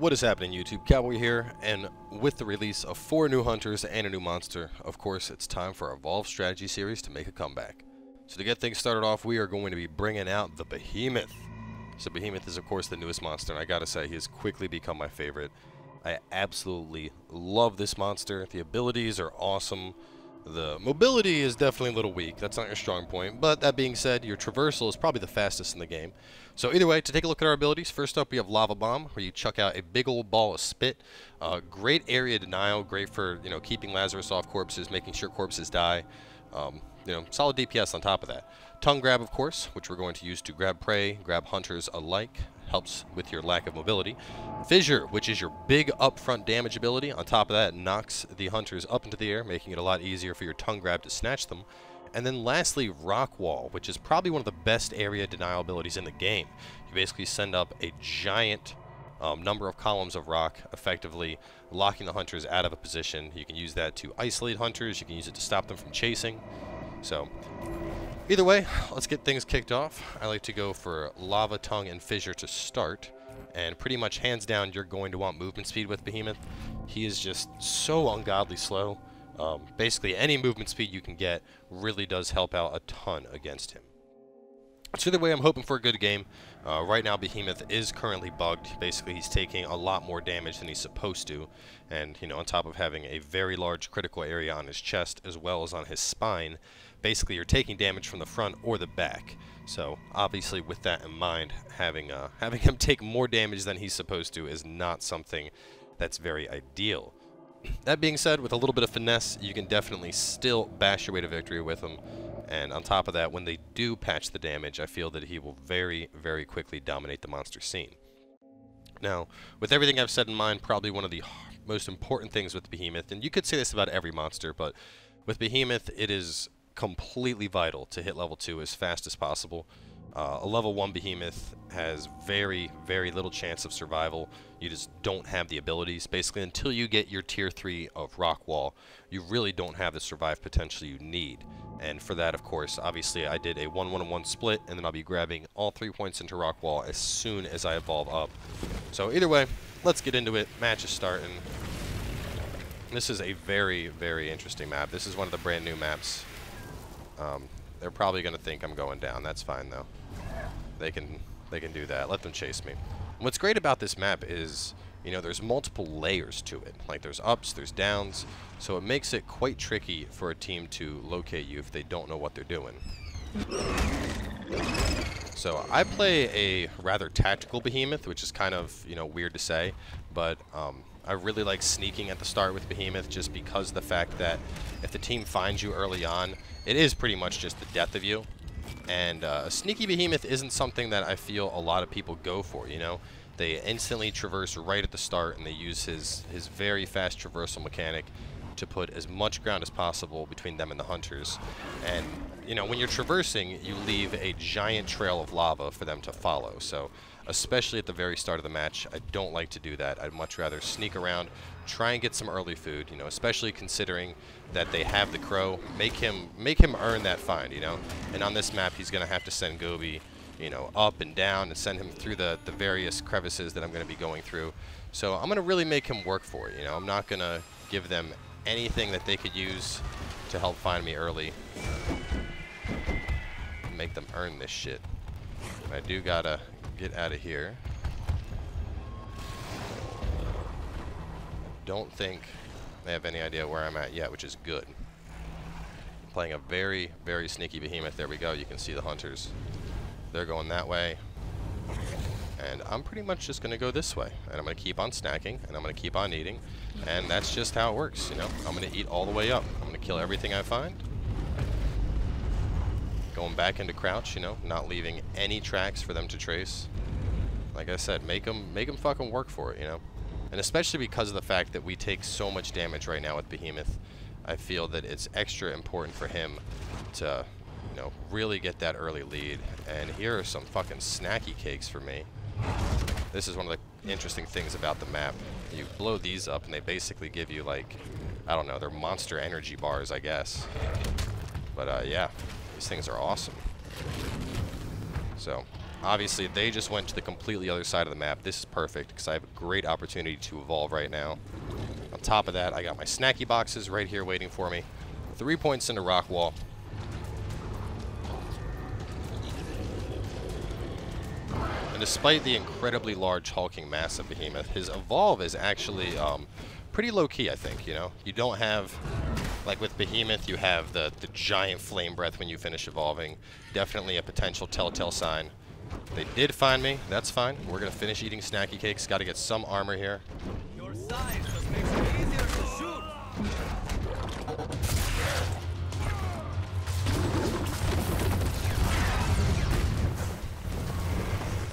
What is happening, YouTube? Cowboy here, and with the release of 4 new hunters and a new monster, of course, it's time for our Evolve Strategy series to make a comeback. So to get things started off, we are going to be bringing out the Behemoth. So Behemoth is, of course, the newest monster, and I gotta say, he has quickly become my favorite. I absolutely love this monster. The abilities are awesome. The mobility is definitely a little weak. That's not your strong point. But that being said, your traversal is probably the fastest in the game. So either way, to take a look at our abilities, first up we have Lava Bomb, where you chuck out a big old ball of spit. Great area denial, great for keeping Lazarus off corpses, making sure corpses die. Solid DPS on top of that. Tongue Grab, of course, which we're going to use to grab prey, grab hunters alike. Helps with your lack of mobility. Fissure, which is your big upfront damage ability. On top of that, knocks the hunters up into the air, making it a lot easier for your tongue grab to snatch them. And then lastly, Rock Wall, which is probably one of the best area denial abilities in the game. You basically send up a giant number of columns of rock, effectively locking the hunters out of a position. You can use that to isolate hunters. You can use it to stop them from chasing. So either way, let's get things kicked off. I like to go for Lava, Tongue, and Fissure to start. And pretty much hands down, you're going to want movement speed with Behemoth. He is just so ungodly slow. Basically, any movement speed you can get really does help out a ton against him. So either way, I'm hoping for a good game. Right now, Behemoth is currently bugged. Basically, he's taking a lot more damage than he's supposed to. And, on top of having a very large critical area on his chest as well as on his spine, basically you're taking damage from the front or the back. So obviously, with that in mind, having him take more damage than he's supposed to is not something that's very ideal. That being said, with a little bit of finesse, you can definitely still bash your way to victory with him. And on top of that, when they do patch the damage, I feel that he will very, very quickly dominate the monster scene. Now, with everything I've said in mind, probably one of the most important things with Behemoth, and you could say this about every monster, but with Behemoth, it is completely vital to hit level 2 as fast as possible. A level 1 Behemoth has very, very little chance of survival. You just don't have the abilities. Basically, until you get your tier 3 of Rock Wall, you really don't have the survive potential you need. And for that, of course, obviously I did a 1-1-1 split, and then I'll be grabbing all 3 points into Rock Wall as soon as I evolve up. So either way, let's get into it. Match is starting. This is a very, very interesting map. This is one of the brand new maps. They're probably going to think I'm going down. That's fine, though. They can do that. Let them chase me. And what's great about this map is, there's multiple layers to it. Like, there's ups, there's downs, so it makes it quite tricky for a team to locate you if they don't know what they're doing. So I play a rather tactical Behemoth, which is kind of, weird to say, but I really like sneaking at the start with Behemoth just because of the fact that if the team finds you early on, it is pretty much just the death of you. And a sneaky Behemoth isn't something that I feel a lot of people go for, They instantly traverse right at the start, and they use his very fast traversal mechanic to put as much ground as possible between them and the hunters. And, when you're traversing, you leave a giant trail of lava for them to follow. So, especially at the very start of the match, I don't like to do that. I'd much rather sneak around, try and get some early food, especially considering that they have the crow. Make him earn that find, And on this map, he's going to have to send Gobi, up and down and send him through the various crevices that I'm going to be going through. So I'm going to really make him work for it, I'm not going to give them anything that they could use to help find me early. Make them earn this shit. And I do gotta get out of here. Don't think they have any idea where I'm at yet, which is good. I'm playing a very, very sneaky Behemoth. There we go. You can see the hunters. They're going that way. And I'm pretty much just going to go this way. And I'm going to keep on snacking, and I'm going to keep on eating. And that's just how it works, I'm going to eat all the way up. I'm going to kill everything I find. Going back into crouch, not leaving any tracks for them to trace. Like I said, make them fucking work for it, And especially because of the fact that we take so much damage right now with Behemoth, I feel that it's extra important for him to, really get that early lead. And here are some fucking snacky cakes for me. This is one of the interesting things about the map. You blow these up and they basically give you, like, I don't know, they're monster energy bars, I guess. But yeah, these things are awesome. So Obviously, they just went to the completely other side of the map. This is perfect because I have a great opportunity to evolve right now. On top of that, I got my snacky boxes right here waiting for me. 3 points into rock wall. And despite the incredibly large hulking mass of Behemoth, his evolve is actually pretty low-key, I think, you know? You don't have, like with Behemoth, you have the giant flame breath when you finish evolving. Definitely a potential telltale sign. They did find me. That's fine. We're going to finish eating snacky cakes. Got to get some armor here. Your size just makes it easier to shoot.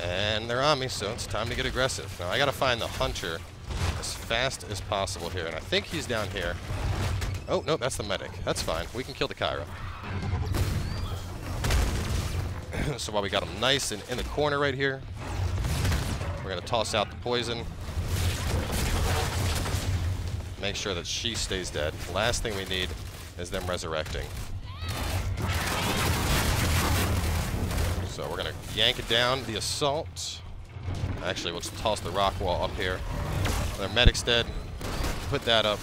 And they're on me, so it's time to get aggressive. Now, I got to find the hunter as fast as possible here, and I think he's down here. Oh, no, that's the medic. That's fine. We can kill the Kyra. So while we got him nice and in the corner right here, we're going to toss out the poison. Make sure that she stays dead. The last thing we need is them resurrecting. So we're going to yank it down, the assault. Actually, we'll just toss the rock wall up here. Their medic's dead. Put that up.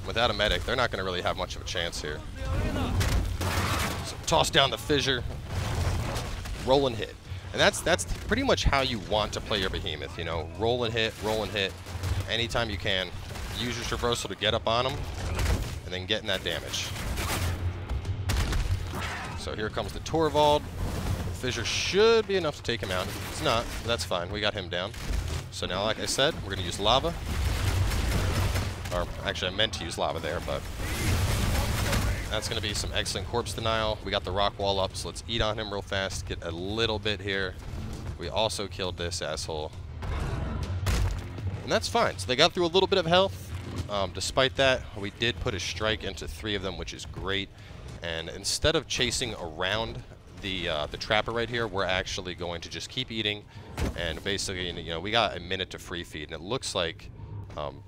Without a medic, they're not going to really have much of a chance here. So toss down the fissure. Roll and hit. And that's pretty much how you want to play your Behemoth, you know. Roll and hit, anytime you can. Use your traversal to get up on them, and then get in that damage. So here comes the Torvald. Fissure should be enough to take him out. If it's not, that's fine. We got him down. So now, like I said, we're going to use lava. Or, actually, I meant to use lava there, but that's going to be some excellent corpse denial. We got the rock wall up, so let's eat on him real fast. Get a little bit here. We also killed this asshole. And that's fine. So they got through a little bit of health. Despite that, we did put a strike into 3 of them, which is great. And instead of chasing around the trapper right here, we're actually going to just keep eating. And basically, you know, we got a minute to free feed, and it looks like... come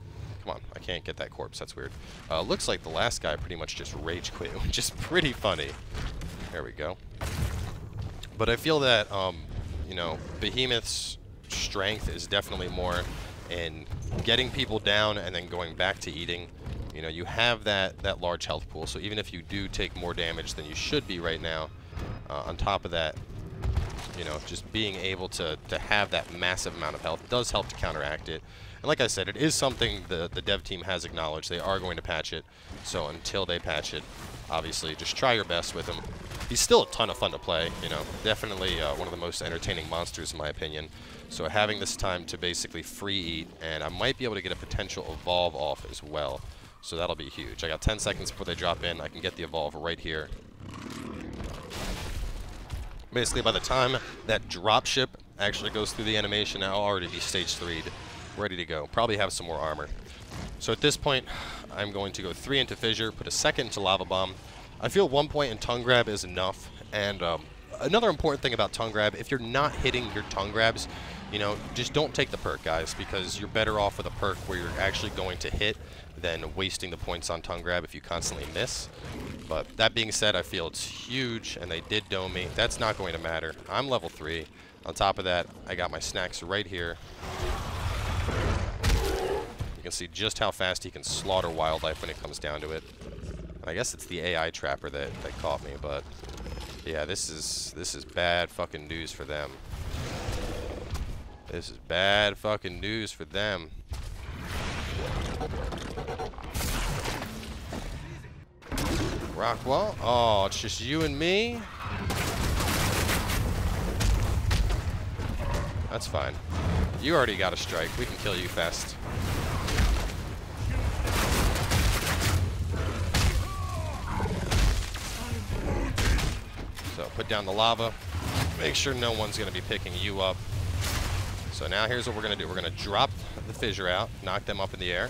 on, I can't get that corpse. That's weird. Looks like the last guy pretty much just rage quit, which is pretty funny. There we go. But I feel that, you know, Behemoth's strength is definitely more in getting people down and then going back to eating. You know, you have that large health pool, so even if you do take more damage than you should be right now, on top of that, you know, just being able to have that massive amount of health does help to counteract it. And like I said, it is something the dev team has acknowledged. They are going to patch it. So until they patch it, obviously, just try your best with him. He's still a ton of fun to play, you know. Definitely one of the most entertaining monsters, in my opinion. So having this time to basically free eat, and I might be able to get a potential evolve off as well. So that'll be huge. I got 10 seconds before they drop in. I can get the evolve right here. Basically, by the time that dropship actually goes through the animation, I'll already be stage 3'd, ready to go. Probably have some more armor. So at this point, I'm going to go 3 into Fissure, put a 2nd into Lava Bomb. I feel 1 point in Tongue Grab is enough. And another important thing about Tongue Grab, if you're not hitting your Tongue Grabs, you know, just don't take the perk, guys, because you're better off with a perk where you're actually going to hit than wasting the points on Tongue Grab if you constantly miss. But that being said, I feel it's huge, and they did dome me. That's not going to matter. I'm level 3. On top of that, I got my snacks right here. You can see just how fast he can slaughter wildlife when it comes down to it. And I guess it's the AI trapper that caught me, but yeah, this is bad fucking news for them. This is bad fucking news for them. Rockwall? Oh, it's just you and me? That's fine. You already got a strike. We can kill you fast. So put down the lava. Make sure no one's going to be picking you up. So now here's what we're going to do. We're going to drop the fissure out, knock them up in the air.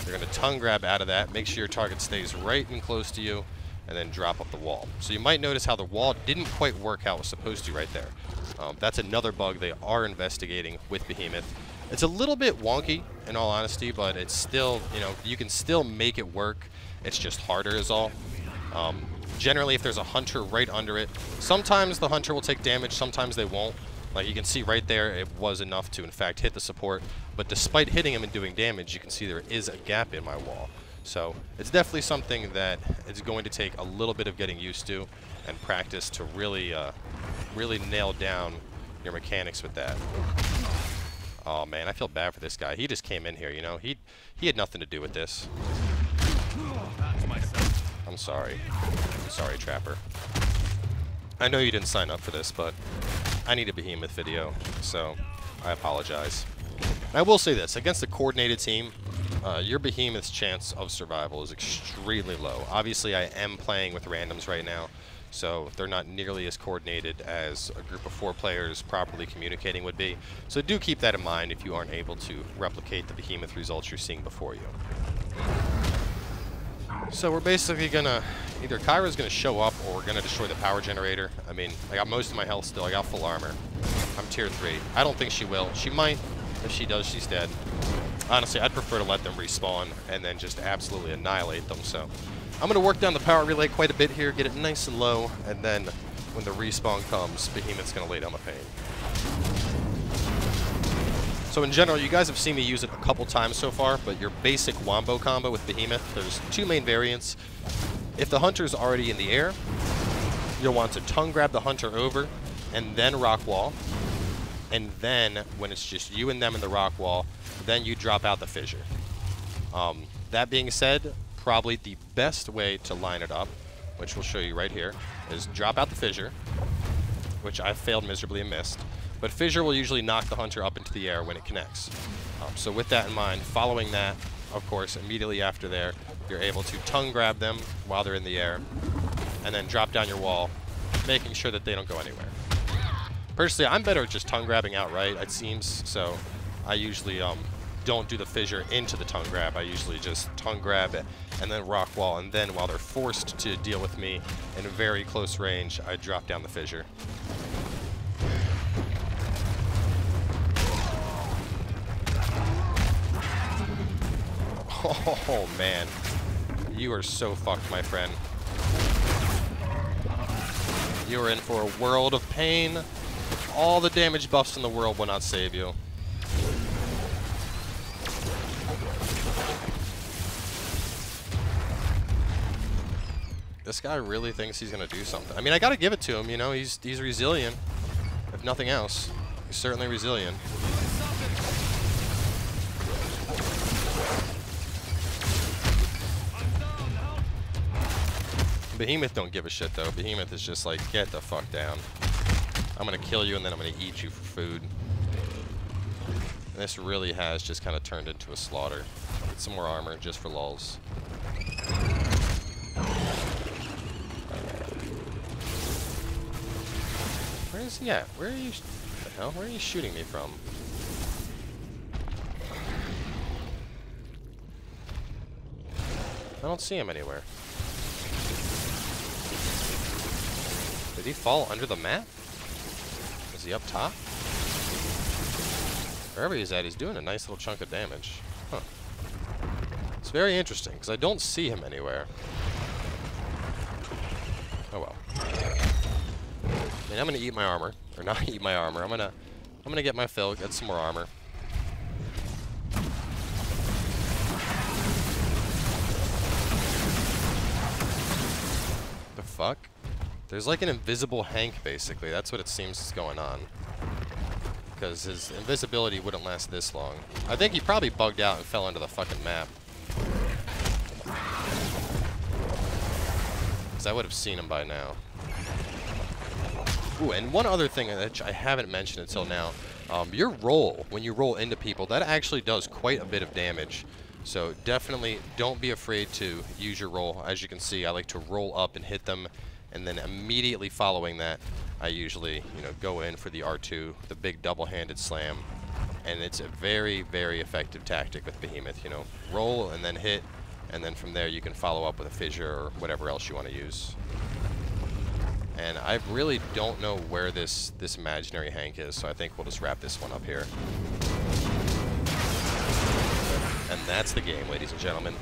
You're going to tongue grab out of that. Make sure your target stays right and close to you, and then drop up the wall. So you might notice how the wall didn't quite work how it was supposed to right there. That's another bug they are investigating with Behemoth. It's a little bit wonky, in all honesty, but it's still, you know, you can still make it work. It's just harder is all. Generally, if there's a hunter right under it, sometimes the hunter will take damage, sometimes they won't. Like you can see right there, it was enough to, in fact, hit the support. But despite hitting him and doing damage, you can see there is a gap in my wall. So it's definitely something that it's going to take a little bit of getting used to and practice to really, really nail down your mechanics with that. Oh man, I feel bad for this guy. He just came in here, you know. He had nothing to do with this. I'm sorry. I'm sorry, Trapper. I know you didn't sign up for this, but I need a Behemoth video, so I apologize. I will say this, against a coordinated team, your Behemoth's chance of survival is extremely low. Obviously, I am playing with randoms right now, so they're not nearly as coordinated as a group of 4 players properly communicating would be. So do keep that in mind if you aren't able to replicate the Behemoth results you're seeing before you. So we're basically gonna, either Kyra's gonna show up or we're gonna destroy the power generator. I mean, I got most of my health still, I got full armor. I'm tier 3. I don't think she will. She might. If she does, she's dead. Honestly, I'd prefer to let them respawn and then just absolutely annihilate them. So I'm gonna work down the power relay quite a bit here, get it nice and low, and then when the respawn comes, Behemoth's gonna lay down the pain. So in general, you guys have seen me use it a couple times so far, but your basic wombo combo with Behemoth, there's 2 main variants. If the hunter's already in the air, you'll want to tongue grab the hunter over and then rock wall. And then when it's just you and them in the rock wall, then you drop out the fissure. That being said, probably the best way to line it up, which we'll show you right here, is drop out the fissure, which I failed miserably and missed. But fissure will usually knock the hunter up into the air when it connects. So with that in mind, following that, of course, immediately after there, you're able to tongue grab them while they're in the air, and then drop down your wall, making sure that they don't go anywhere. Personally, I'm better at just tongue grabbing outright, it seems, so I usually don't do the fissure into the tongue grab. I usually just tongue grab it and then rock wall, and then while they're forced to deal with me in very close range, I drop down the fissure. Oh man, you are so fucked, my friend. You are in for a world of pain. All the damage buffs in the world will not save you. This guy really thinks he's gonna do something. I mean, I gotta give it to him, you know, he's resilient. If nothing else, he's certainly resilient. Behemoth don't give a shit though. Behemoth is just like, get the fuck down. I'm gonna kill you and then I'm gonna eat you for food. And this really has just kind of turned into a slaughter. Get some more armor just for lulz. Where is he at? Where are you? What the hell? Where are you shooting me from? I don't see him anywhere. Did he fall under the map? Is he up top? Wherever he's at, he's doing a nice little chunk of damage. Huh. It's very interesting, because I don't see him anywhere. Oh well. I mean, I'm gonna eat my armor. Or not eat my armor. I'm gonna get my fill, get some more armor. The fuck? There's like an invisible Hank, basically. That's what it seems is going on. Because his invisibility wouldn't last this long. I think he probably bugged out and fell into the fucking map. Because I would have seen him by now. Ooh, and one other thing that I haven't mentioned until now. Your roll, when you roll into people, that actually does quite a bit of damage. So definitely don't be afraid to use your roll. As you can see, I like to roll up and hit them. And then immediately following that, I usually, go in for the R2, the big double-handed slam. And it's a very, very effective tactic with Behemoth, Roll and then hit, and then from there you can follow up with a fissure or whatever else you want to use. And I really don't know where this imaginary Hank is, so I think we'll just wrap this one up here. And that's the game, ladies and gentlemen.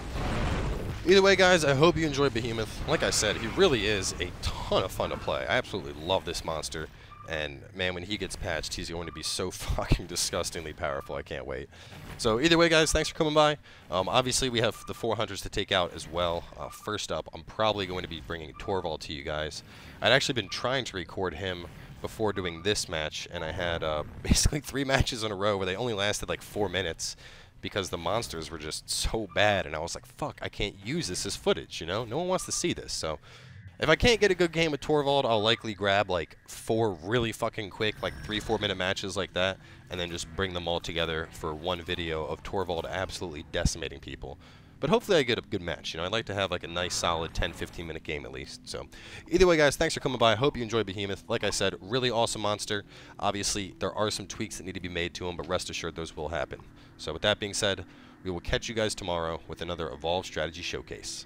Either way, guys, I hope you enjoyed Behemoth. Like I said, he really is a ton of fun to play. I absolutely love this monster. And, man, when he gets patched, he's going to be so fucking disgustingly powerful. I can't wait. So, either way, guys, thanks for coming by. Obviously, we have the 4 hunters to take out as well. First up, I'm probably going to be bringing Torvald to you guys. I'd actually been trying to record him before doing this match, and I had basically 3 matches in a row where they only lasted like 4 minutes because the monsters were just so bad, and I was like, fuck, I can't use this as footage, you know? No one wants to see this, so if I can't get a good game with Torvald, I'll likely grab like 4 really fucking quick, like 3-4 minute matches like that, and then just bring them all together for one video of Torvald absolutely decimating people. But hopefully I get a good match, you know, I'd like to have like a nice solid 10-15 minute game at least. So either way, guys, thanks for coming by. I hope you enjoyed Behemoth. Like I said, really awesome monster. Obviously, there are some tweaks that need to be made to him, but rest assured those will happen. So with that being said, we will catch you guys tomorrow with another Evolve Strategy Showcase.